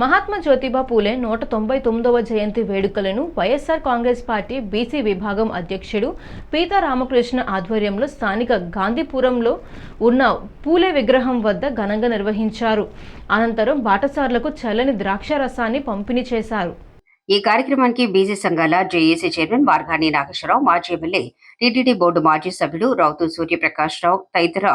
మహాత్మా జ్యోతిబా పూలే 199వ జయంతి వేడుకలను YSR Congress party BC విభాగం అధ్యక్షుడు పీతా రామకృష్ణ ఆధ్వర్యంలో స్థానిక గాంధీపురంలో ఉన్న పూలే విగ్రహం వద్ద ఘనంగా నిర్వహించారు. అనంతరం బాటసార్లకు చల్లని ద్రాక్ష రసాన్ని పంపిణీ చేశారు. ఈ కార్యక్రమానికి బీసీ సంఘాల జేఏసీ చైర్మన్ మార్గాని నాగేశ్వరరావు, మాజీ ఎమ్మెల్యే, టీటీడీ బోర్డు మాజీ సభ్యుడు రౌతు సూర్యప్రకాష్ రావు తదితర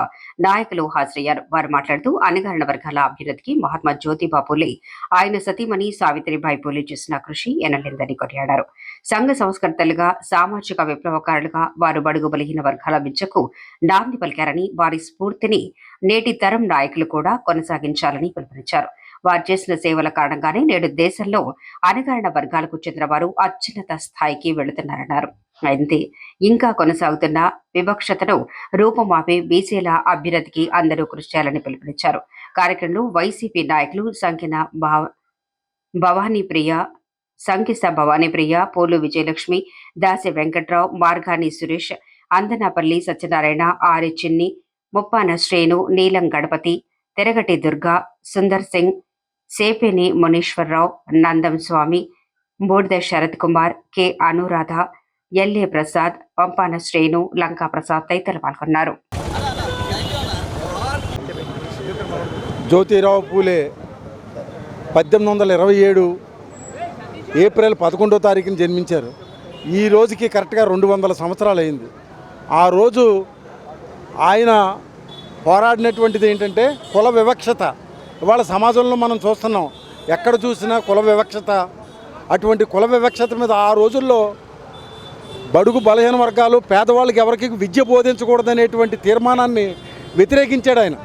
నాయకులు హాజరయ్యారు. వారు మాట్లాడుతూ అణగారిన వర్గాల అభ్యున్నతికి మహాత్మా జ్యోతిబా పూలే, ఆయన సతీమణి సావిత్రిబాయి పూలే చేసిన కృషి ఎనలేనిదని కొనియాడారు. సంఘ సంస్కర్తలుగా, సామాజిక విప్లవకారులుగా వారు బడుగు బలహీన వర్గాల విద్యకు నాంది పలికారని, వారి స్ఫూర్తిని నేటి తరం నాయకులు కూడా కొనసాగించాలని పిలుపునిచ్చారు. వారు చేసిన సేవల కారణంగానే నేడు దేశంలో అణగారిన వర్గాలకు చెందిన వారు అత్యున్నత స్థాయికి వెళుతున్నారన్నారు. అయితే ఇంకా కొనసాగుతున్న వివక్షతను రూపమాపే బీసీల అభ్యున్నతికి అందరూ కృషి చేయాలని పిలుపునిచ్చారు. కార్యక్రమంలో వైసీపీ నాయకులు సంఖ్యస్థ భవానీప్రియ, పోలు విజయలక్ష్మి, దాసి వెంకట్రావు, మార్గాని సురేష్, అందనాపల్లి సత్యనారాయణ, ఆరి చిన్ని, ముప్పాన శ్రేణు, నీలం గణపతి, తెరగటి దుర్గా, సుందర్ సింగ్, సేపేని మునీశ్వరరావు, నందం స్వామి, బూడిద శరత్ కుమార్, కె అనురాధ, ఎల్ఏ ప్రసాద్, పంపాన శ్రేణు, లంకా ప్రసాద్ తదితరులు పాల్గొన్నారు. జ్యోతిరావు పూలే 1827 ఏప్రిల్ 11వ తారీఖున జన్మించారు. ఈ రోజుకి కరెక్ట్గా 200 సంవత్సరాలు అయింది. ఆ రోజు ఆయన పోరాడినటువంటిది ఏంటంటే కుల వివక్షత. ఇవాళ సమాజంలో మనం చూస్తున్నాం, ఎక్కడ చూసినా కుల వివక్షత. అటువంటి కుల వివక్షత మీద ఆ రోజుల్లో బడుగు బలహీన వర్గాలు, పేదవాళ్ళకి ఎవరికి విద్య బోధించకూడదనేటువంటి తీర్మానాన్ని వ్యతిరేకించాడు ఆయన.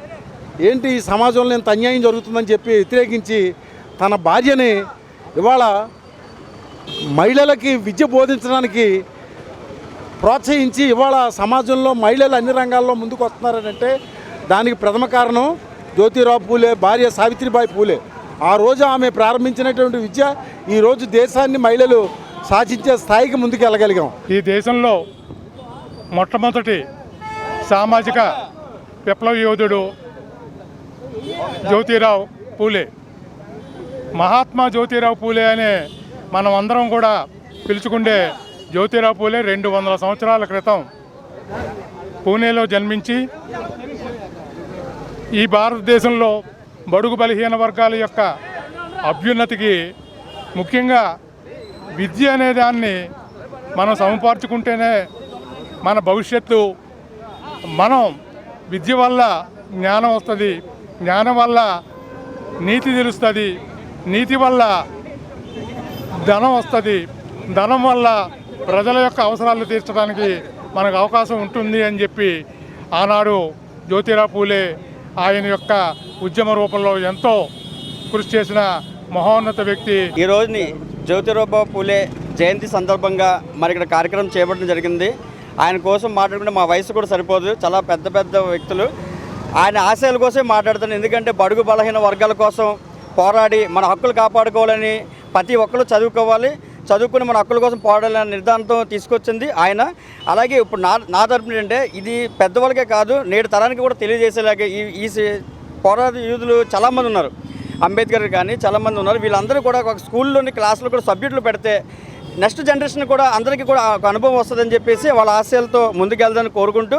ఏంటి ఈ సమాజంలో ఇంత అన్యాయం జరుగుతుందని చెప్పి వ్యతిరేకించి తన భార్యని ఇవాళ మహిళలకి విద్య బోధించడానికి ప్రోత్సహించి ఇవాళ సమాజంలో మహిళలు అన్ని రంగాల్లో ముందుకు వస్తున్నారంటే దానికి ప్రథమ కారణం జ్యోతిరావు పూలే భార్య సావిత్రిబాయి పూలే. ఆ రోజు ఆమె ప్రారంభించినటువంటి విద్య ఈరోజు దేశాన్ని మహిళలు సాధించే స్థాయికి ముందుకు వెళ్ళగలిగాం. ఈ దేశంలో మొట్టమొదటి సామాజిక విప్లవ యోధుడు జ్యోతిరావు పూలే. మహాత్మా జ్యోతిరావు పూలే అనే మనం అందరం కూడా పిలుచుకుంటే జ్యోతిరావు పూలే 200 సంవత్సరాల క్రితం పూణేలో జన్మించి ఈ భారతదేశంలో బడుగు బలహీన వర్గాల యొక్క అభ్యున్నతికి, ముఖ్యంగా విద్య అనే దాన్ని మనం సమపార్చుకుంటేనే మన భవిష్యత్తు. మనం విద్య వల్ల జ్ఞానం వస్తుంది, జ్ఞానం వల్ల నీతి తెలుస్తుంది, నీతి వల్ల ధనం వస్తుంది, ధనం వల్ల ప్రజల యొక్క అవసరాలు తీర్చడానికి మనకు అవకాశం ఉంటుంది అని చెప్పి ఆనాడు జ్యోతిరావు పూలే ఆయన యొక్క ఉద్యమ రూపంలో ఎంతో కృషి చేసిన మహోన్నత వ్యక్తి. ఈ రోజుని జ్యోతిరావు పూలే జయంతి సందర్భంగా మరి ఇక్కడ కార్యక్రమం చేపట్టడం జరిగింది. ఆయన కోసం మాట్లాడుకుంటే మా వయసు కూడా సరిపోదు, చాలా పెద్ద పెద్ద వ్యక్తులు. ఆయన ఆశయాల కోసమే మాట్లాడుతున్నాను. ఎందుకంటే బడుగు బలహీన వర్గాల కోసం పోరాడి మన హక్కులు కాపాడుకోవాలని, ప్రతి ఒక్కరు చదువుకోవాలి, చదువుకుని మన హక్కుల కోసం పోరాడాలనే నిర్ధారణతో తీసుకొచ్చింది ఆయన. అలాగే ఇప్పుడు నా తరపున అంటే ఇది పెద్దవాళ్ళకే కాదు, నేటి తరానికి కూడా తెలియజేసేలాగా ఈ పోరాట యూదులు చాలామంది ఉన్నారు. అంబేద్కర్ కానీ చాలామంది ఉన్నారు. వీళ్ళందరూ కూడా ఒక స్కూల్లోని క్లాసులో కూడా సబ్జెక్టులు పెడితే నెక్స్ట్ జనరేషన్ కూడా అందరికీ కూడా ఒక అనుభవం వస్తుందని చెప్పేసి వాళ్ళ ఆశయాలతో ముందుకెళ్దాలని కోరుకుంటూ